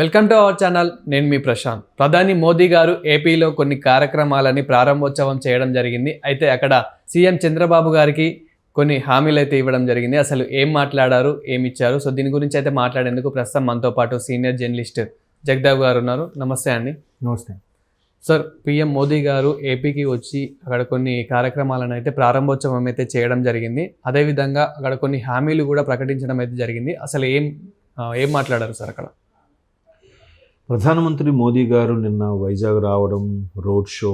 Welcome to our channel. నేను మీ ప్రశాంత్. ప్రధాని మోదీ గారు ఏపీలో కొన్ని కార్యక్రమాలని ప్రారంభోత్సవం చేయడం జరిగింది. అయితే అక్కడ సీఎం చంద్రబాబు గారికి కొన్ని హామీలు అయితే ఇవ్వడం జరిగింది. అసలు ఏం మాట్లాడారు, ఏమి ఇచ్చారు, సో దీని గురించి అయితే మాట్లాడేందుకు ప్రస్తుతం మనతో పాటు సీనియర్ జర్నలిస్ట్ జగదేవ్ గారు ఉన్నారు. నమస్తే అండి. నమస్తే సార్, పిఎం మోదీ గారు ఏపీకి వచ్చి అక్కడ కొన్ని కార్యక్రమాలను అయితే ప్రారంభోత్సవం అయితే చేయడం జరిగింది. అదేవిధంగా అక్కడ కొన్ని హామీలు కూడా ప్రకటించడం అయితే జరిగింది. అసలు ఏం మాట్లాడారు సార్ అక్కడ? ప్రధానమంత్రి మోదీ గారు నిన్న వైజాగ్ రావడం, రోడ్ షో,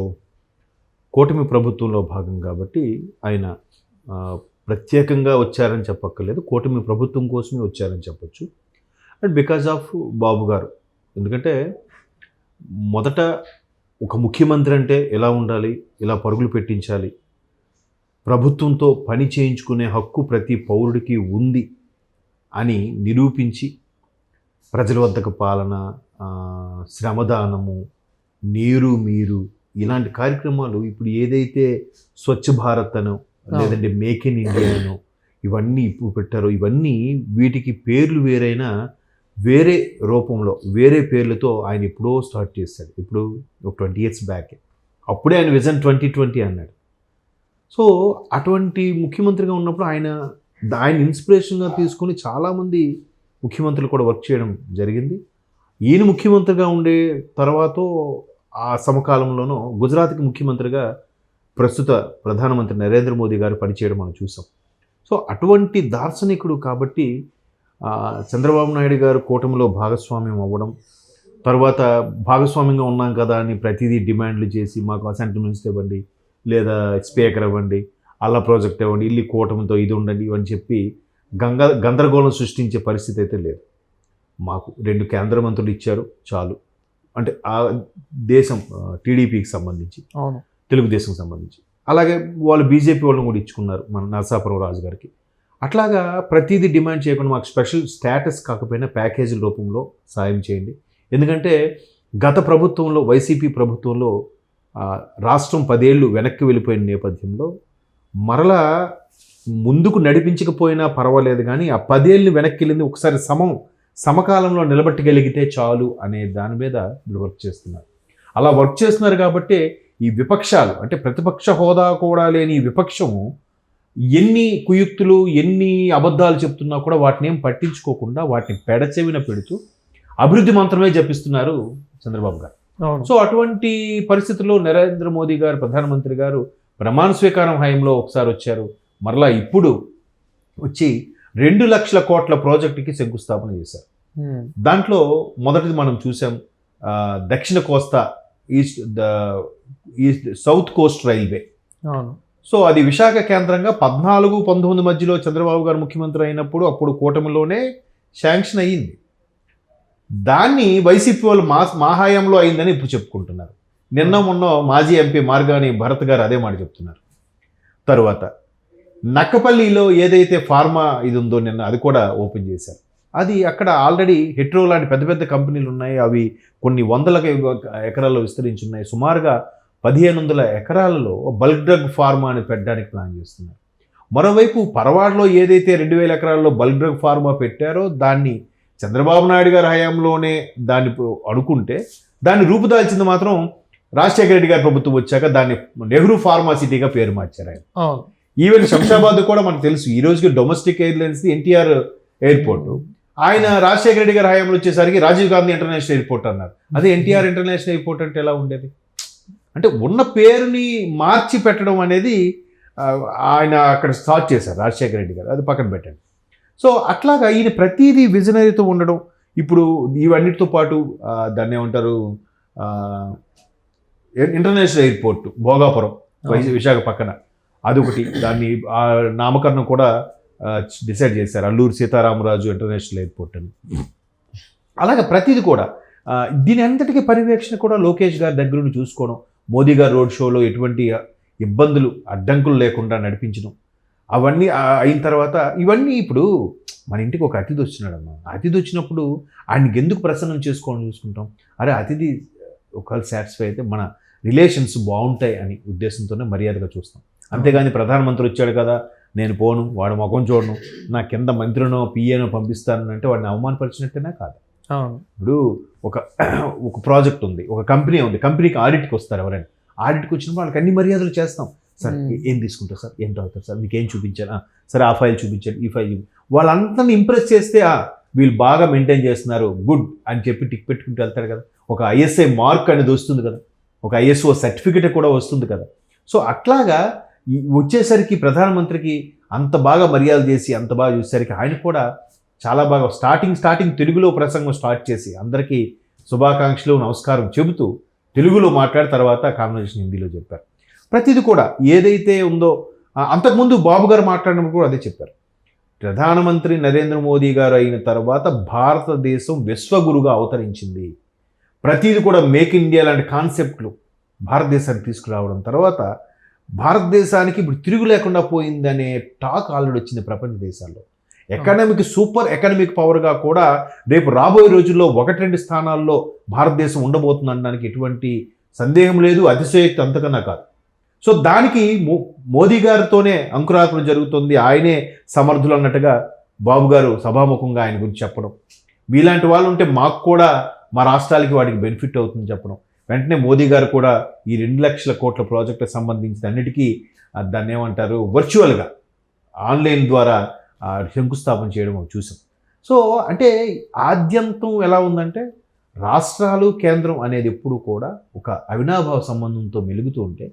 కూటమి ప్రభుత్వంలో భాగం కాబట్టి ఆయన ప్రత్యేకంగా వచ్చారని చెప్పక్కర్లేదు, కూటమి ప్రభుత్వం కోసమే వచ్చారని చెప్పచ్చు. అండ్ బికాజ్ ఆఫ్ బాబు గారు, ఎందుకంటే మొదట ఒక ముఖ్యమంత్రి అంటే ఎలా ఉండాలి, ఇలా పరుగులు పెట్టించాలి, ప్రభుత్వంతో పని చేయించుకునే హక్కు ప్రతి పౌరుడికి ఉంది అని నిరూపించి ప్రజల వద్దకు పాలన, శ్రమదానము, నీరు మీరు ఇలాంటి కార్యక్రమాలు ఇప్పుడు ఏదైతే స్వచ్ఛ భారత్ అనో లేదంటే మేక్ ఇన్ ఇండియా అనో ఇవన్నీ ఇప్పుడు పెట్టారో, ఇవన్నీ వీటికి పేర్లు వేరైనా వేరే రూపంలో వేరే పేర్లతో ఆయన ఎప్పుడో స్టార్ట్ చేశాడు. ఇప్పుడు ఒక 20 years బ్యాక్ అప్పుడే ఆయన విజన్ 2020 అన్నాడు. సో అటువంటి ముఖ్యమంత్రిగా ఉన్నప్పుడు ఆయన ఇన్స్పిరేషన్గా తీసుకొని చాలామంది ముఖ్యమంత్రులు కూడా వర్క్ చేయడం జరిగింది. ఈయన ముఖ్యమంత్రిగా ఉండే తర్వాత ఆ సమకాలంలోనూ గుజరాత్కి ముఖ్యమంత్రిగా ప్రస్తుత ప్రధానమంత్రి నరేంద్ర మోదీ గారు పనిచేయడం మనం చూసాం. సో అటువంటి దార్శనికుడు కాబట్టి చంద్రబాబు నాయుడు గారు కూటమిలో భాగస్వామ్యం అవ్వడం, తర్వాత భాగస్వామ్యంగా ఉన్నాం కదా అని ప్రతిదీ డిమాండ్లు చేసి మాకు అసెంబ్లీ మినిస్టర్ ఇవ్వండి, లేదా స్పీకర్ ఇవ్వండి, అలా ప్రాజెక్ట్ ఇవ్వండి, ఇల్లు కూటమితో ఇది ఉండండి ఇవని చెప్పి గందరగోళం సృష్టించే పరిస్థితి అయితే లేదు. మాకు 2 కేంద్ర మంత్రులు ఇచ్చారు చాలు. అంటే ఆ దేశం టీడీపీకి సంబంధించి, తెలుగుదేశం సంబంధించి, అలాగే వాళ్ళు బీజేపీ వాళ్ళని కూడా ఇచ్చుకున్నారు మన నరసాపురం రాజు గారికి. అట్లాగా ప్రతిదీ డిమాండ్ చేయకుండా మాకు స్పెషల్ స్టేటస్ కాకపోయినా ప్యాకేజీల రూపంలో సాయం చేయండి. ఎందుకంటే గత ప్రభుత్వంలో, వైసీపీ ప్రభుత్వంలో రాష్ట్రం 10 ఏళ్ళు వెనక్కి వెళ్ళిపోయిన నేపథ్యంలో మరలా ముందుకు నడిపించకపోయినా పర్వాలేదు, కానీ ఆ 10 ఏళ్ళని వెనక్కి వెళ్ళింది ఒకసారి సమకాలంలో నిలబెట్టగలిగితే చాలు అనే దాని మీద వర్క్ చేస్తున్నారు. అలా వర్క్ చేస్తున్నారు కాబట్టి ఈ విపక్షాలు, అంటే ప్రతిపక్ష హోదా కూడా లేని ఈ విపక్షము ఎన్ని కుయుక్తులు, ఎన్ని అబద్ధాలు చెప్తున్నా కూడా వాటిని ఏం పట్టించుకోకుండా వాటిని పెడచెవిన పెడుతూ అభివృద్ధి మంత్రమే జపిస్తున్నారు చంద్రబాబు గారు. సో అటువంటి పరిస్థితుల్లో నరేంద్ర మోదీ గారు, ప్రధానమంత్రి గారు ప్రమాణ స్వీకారం హయాంలో ఒకసారి వచ్చారు, మరలా ఇప్పుడు వచ్చి 2 లక్షల కోట్ల ప్రాజెక్టుకి శంకుస్థాపన చేశారు. దాంట్లో మొదటిది మనం చూసాం, దక్షిణ కోస్తా east south coast railway. So అది విశాఖ కేంద్రంగా 14-19 మధ్యలో చంద్రబాబు గారు ముఖ్యమంత్రి అయినప్పుడు అప్పుడు కూటమిలోనే శాంక్షన్ అయ్యింది. దాన్ని వైసీపీ వాళ్ళు మా హయాంలో అయిందని ఇప్పుడు చెప్పుకుంటున్నారు. నిన్న మొన్న మాజీ ఎంపీ మార్గాని భరత్ గారు అదే మాట చెప్తున్నారు. తరువాత నక్కపల్లిలో ఏదైతే ఫార్మా ఇది ఉందో నిన్న అది కూడా ఓపెన్ చేశారు. అది అక్కడ ఆల్రెడీ హెట్రో లాంటి పెద్ద పెద్ద కంపెనీలు ఉన్నాయి, అవి కొన్ని వందల ఎకరాల్లో విస్తరించున్నాయి. సుమారుగా 1500 ఎకరాలలో బల్క్ డ్రగ్ ఫార్మా అని పెట్టడానికి ప్లాన్ చేస్తున్నారు. మరోవైపు పరవాడలో ఏదైతే 2000 ఎకరాల్లో బల్క్ డ్రగ్ ఫార్మా పెట్టారో దాన్ని చంద్రబాబు నాయుడు గారి హయాంలోనే దాన్ని అనుకుంటే దాన్ని రూపుదాల్చింది మాత్రం రాజశేఖర రెడ్డి గారి ప్రభుత్వం వచ్చాక దాన్ని నెహ్రూ ఫార్మా సిటీగా పేరు మార్చారు ఆయన. ఈవెన్ శంషాబాద్ కూడా మనకు తెలుసు, ఈ రోజుకి డొమెస్టిక్ ఎయిర్లైన్స్ ఎన్టీఆర్ ఎయిర్పోర్ట్, ఆయన రాజశేఖర రెడ్డి గారి హయాంలో వచ్చేసరికి రాజీవ్ గాంధీ ఇంటర్నేషనల్ ఎయిర్పోర్ట్ అన్నారు. అదే ఎన్టీఆర్ ఇంటర్నేషనల్ ఎయిర్పోర్ట్ అంటే ఎలా ఉండేది? అంటే ఉన్న పేరుని మార్చి పెట్టడం అనేది ఆయన అక్కడ స్టార్ట్ చేశారు రాజశేఖర రెడ్డి గారు, అది పక్కన పెట్టండి. సో అట్లాగా ఈయన ప్రతిదీ విజనరీతో ఉండడం. ఇప్పుడు ఇవన్నిటితో పాటు దాన్ని ఏమంటారు, ఇంటర్నేషనల్ ఎయిర్పోర్ట్ భోగాపురం విశాఖ పక్కన అదొకటి, దాన్ని నామకరణం కూడా డిసైడ్ చేశారు, అల్లూరు సీతారామరాజు ఇంటర్నేషనల్ ఎయిర్పోర్ట్ అని. అలాగే ప్రతిదీ కూడా దీని అంతటికీ పర్యవేక్షణ కూడా లోకేష్ గారి దగ్గర నుండి చూసుకోవడం, మోదీ గారు రోడ్ షోలో ఎటువంటి ఇబ్బందులు అడ్డంకులు లేకుండా నడిపించడం, అవన్నీ అయిన తర్వాత ఇవన్నీ ఇప్పుడు మన ఇంటికి ఒక అతిథి వచ్చినాడమ్మా, అతిథి వచ్చినప్పుడు ఆయనకి ఎందుకు ప్రసన్నం చేసుకోవడం చూసుకుంటాం, అరే అతిథి ఒకవేళ సాటిస్ఫై అయితే మన రిలేషన్స్ బాగుంటాయి అని ఉద్దేశంతోనే మర్యాదగా చూస్తాం. అంతేగాని ప్రధానమంత్రి వచ్చాడు కదా నేను పోను, వాడు ముఖం చూడను, నా కింద మంత్రినో పిఏనో పంపిస్తానంటే వాడిని అవమానపరిచినట్టేనా కాదు. అవును. ఇప్పుడు ఒక ప్రాజెక్ట్ ఉంది, ఒక కంపెనీ ఉంది, కంపెనీకి ఆడిట్కి వస్తారు ఎవరైనా. ఆడిట్కి వచ్చినప్పుడు వాళ్ళకి అన్ని మర్యాదలు చేస్తాం. సార్ ఏం తీసుకుంటారు సార్, ఏం తాగుతారు సార్, మీకు ఏం చూపించాను, సరే ఆ ఫైల్ చూపించండి, ఈ ఫైల్ చూపించండి. వాళ్ళందరినీ ఇంప్రెస్ చేస్తే వీళ్ళు బాగా మెయింటైన్ చేస్తున్నారు, గుడ్ అని చెప్పి టిక్ పెట్టుకుంటూ వెళ్తారు కదా. ఒక ISI మార్క్ అనేది వస్తుంది కదా, ఒక ISO సర్టిఫికెట్ కూడా వస్తుంది కదా. సో అట్లాగా వచ్చేసరికి ప్రధానమంత్రికి అంత బాగా మర్యాద చేసి అంత బాగా చూసేసరికి ఆయన కూడా చాలా బాగా స్టార్టింగ్ తెలుగులో ప్రసంగం స్టార్ట్ చేసి అందరికీ శుభాకాంక్షలు నమస్కారం చెబుతూ తెలుగులో మాట్లాడిన తర్వాత కాన్వర్జేషన్ హిందీలో చెప్పారు. ప్రతిదీ కూడా ఏదైతే ఉందో అంతకుముందు బాబు గారు మాట్లాడినప్పుడు కూడా అదే చెప్పారు. ప్రధానమంత్రి నరేంద్ర మోదీ గారు అయిన తర్వాత భారతదేశం విశ్వగురుగా అవతరించింది. ప్రతిదీ కూడా మేక్ ఇండియా లాంటి కాన్సెప్ట్లు భారతదేశానికి తీసుకురావడం తర్వాత భారతదేశానికి ఇప్పుడు తిరుగు లేకుండా పోయిందనే టాక్ ఆల్రెడీ వచ్చింది ప్రపంచ దేశాల్లో. సూపర్ ఎకనామిక్ పవర్గా కూడా రేపు రాబోయే రోజుల్లో 1-2 స్థానాల్లో భారతదేశం ఉండబోతుంది అనడానికి ఎటువంటి సందేహం లేదు, అతిశయోక్తి అంతకన్నా కాదు. సో దానికి మోదీ గారితోనే అంకురార్పణ జరుగుతుంది, ఆయనే సమర్థులు అన్నట్టుగా బాబు గారు సభాముఖంగా ఆయన గురించి చెప్పడం, మీలాంటి వాళ్ళు ఉంటే మాకు కూడా మా రాష్ట్రాలకి వాటికి బెనిఫిట్ అవుతుందని చెప్పడం. వెంటనే మోదీ గారు కూడా ఈ 2 లక్షల కోట్ల ప్రాజెక్టులకు సంబంధించిన అన్నిటికీ దాన్ని ఏమంటారు వర్చువల్గా ఆన్లైన్ ద్వారా శంకుస్థాపన చేయడం చూసాం. సో అంటే ఆద్యంతం ఎలా ఉందంటే రాష్ట్రాలు కేంద్రం అనేది ఎప్పుడు కూడా ఒక అవినాభావ సంబంధంతో మెలుగుతూ ఉంటే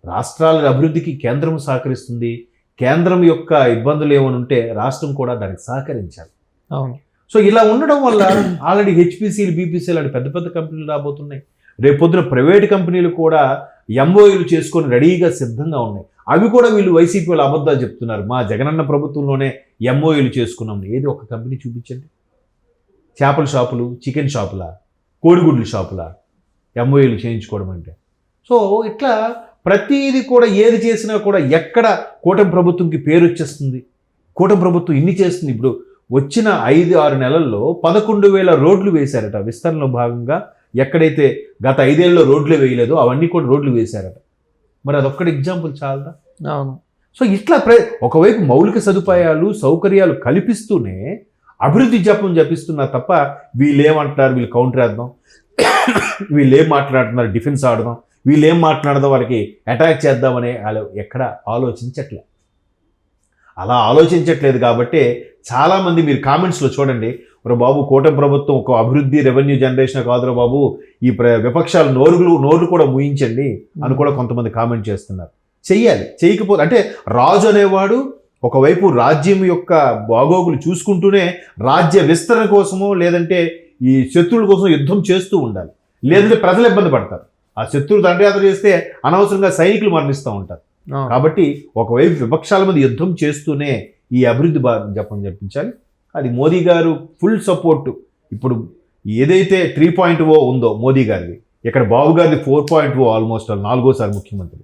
రాష్ట్రాల అభివృద్ధికి కేంద్రం సహకరిస్తుంది, కేంద్రం యొక్క ఇబ్బందులు ఏమైనా ఉంటే రాష్ట్రం కూడా దానికి సహకరించాలి. అవును. సో ఇలా ఉండడం వల్ల ఆల్రెడీ HPCలు BPCలు లాంటి పెద్ద పెద్ద కంపెనీలు రాబోతున్నాయి. రేపొద్దున ప్రైవేట్ కంపెనీలు కూడా MOUలు చేసుకొని రెడీగా సిద్ధంగా ఉన్నాయి. అవి కూడా వీళ్ళు వైసీపీ వాళ్ళు అబద్ధాలు చెప్తున్నారు, మా జగనన్న ప్రభుత్వంలోనే MOUలు చేసుకున్నాం. ఏది ఒక కంపెనీ చూపించండి. చేపల షాపులు, చికెన్ షాపులా, కోడిగుడ్లు షాపులా MOUలు చేయించుకోవడం అంటే. సో ఇట్లా ప్రతిదీ కూడా ఏది చేసినా కూడా ఎక్కడ కూటమి ప్రభుత్వంకి పేరు వచ్చేస్తుంది, కూటమి ప్రభుత్వం ఇన్ని చేస్తుంది. ఇప్పుడు వచ్చిన 5-6 నెలల్లో 11,000 రోడ్లు వేశారట విస్తరణలో భాగంగా. ఎక్కడైతే గత 5 ఏళ్ళలో రోడ్లు వేయలేదో అవన్నీ కూడా రోడ్లు వేశారట. మరి అదొక్కటి ఎగ్జాంపుల్ చాలదా? అవును. సో ఇట్లా ఒకవైపు మౌలిక సదుపాయాలు సౌకర్యాలు కల్పిస్తూనే అభివృద్ధి జపిస్తున్నారు తప్ప వీళ్ళేమంటున్నారు, వీళ్ళు కౌంటర్ వేద్దాం, వీళ్ళేం మాట్లాడుతున్నారు డిఫెన్స్ ఆడదాం, వీళ్ళేం మాట్లాడదాం వాళ్ళకి అటాక్ చేద్దామనే వాళ్ళు ఎక్కడ ఆలోచించట్లేదు. అలా ఆలోచించట్లేదు కాబట్టి చాలామంది మీరు కామెంట్స్లో చూడండి, మరి బాబు కూటమి ప్రభుత్వం ఒక అభివృద్ధి రెవెన్యూ జనరేషన్ కాదురా బాబు, ఈ విపక్షాలు నోరు కూడా ముయించండి అని కూడా కొంతమంది కామెంట్ చేస్తున్నారు. చెయ్యాలి. చేయకపోతే అంటే రాజు అనేవాడు ఒకవైపు రాజ్యం యొక్క బాగోగులు చూసుకుంటూనే రాజ్య విస్తరణ కోసమో లేదంటే ఈ శత్రువుల కోసం యుద్ధం చేస్తూ ఉండాలి. లేదంటే ప్రజలు ఇబ్బంది పడతారు. ఆ శత్రువు దండయాత్ర చేస్తే అనవసరంగా సైనికులు మరణిస్తూ ఉంటారు. కాబట్టి ఒకవైపు విపక్షాల మీద యుద్ధం చేస్తూనే ఈ అభివృద్ధి చెప్పించాలి. అది మోదీ గారు ఫుల్ సపోర్టు. ఇప్పుడు ఏదైతే 3.0 ఉందో మోదీ గారిది, ఇక్కడ బాబు గారిది 4.0 ఆల్మోస్ట్ 4వ ముఖ్యమంత్రి.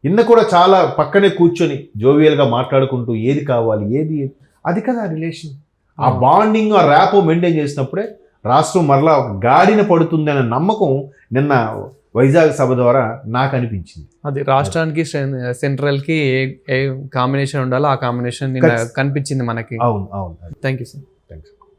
నిన్న కూడా చాలా పక్కనే కూర్చొని జోవియల్గా మాట్లాడుకుంటూ ఏది కావాలి ఏది అది కదా రిలేషన్. ఆ బాండింగ్ ఆ ర్యాపో మెయింటైన్ చేసినప్పుడే రాష్ట్రం మరలా ఒక గాడిన పడుతుంది అనే నమ్మకం నిన్న వైజాగ్ సభ ద్వారా నాకు అనిపించింది. అది రాష్ట్రానికి సెంట్రల్కి ఏ కాంబినేషన్ ఉండాలో ఆ కాంబినేషన్ కనిపించింది మనకి. అవును. Thank you sir. థ్యాంక్స్.